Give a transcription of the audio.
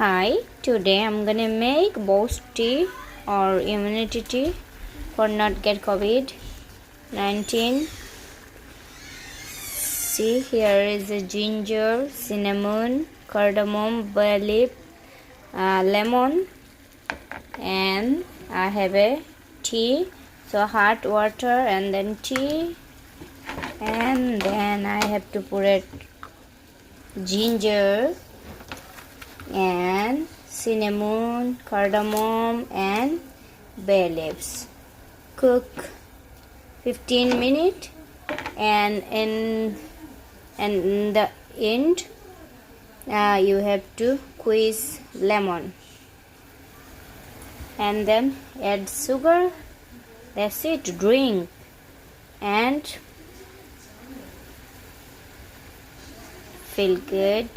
Hi, today I'm gonna make boost tea or immunity tea for not get COVID-19. See, here is a ginger, cinnamon, cardamom, bay leaf, lemon, and I have a tea. So hot water and then tea, and then I have to put it ginger and cinnamon, cardamom and bay leaves. Cook 15 minutes, and in the end you have to squeeze lemon and then add sugar. That's it. Drink and feel good.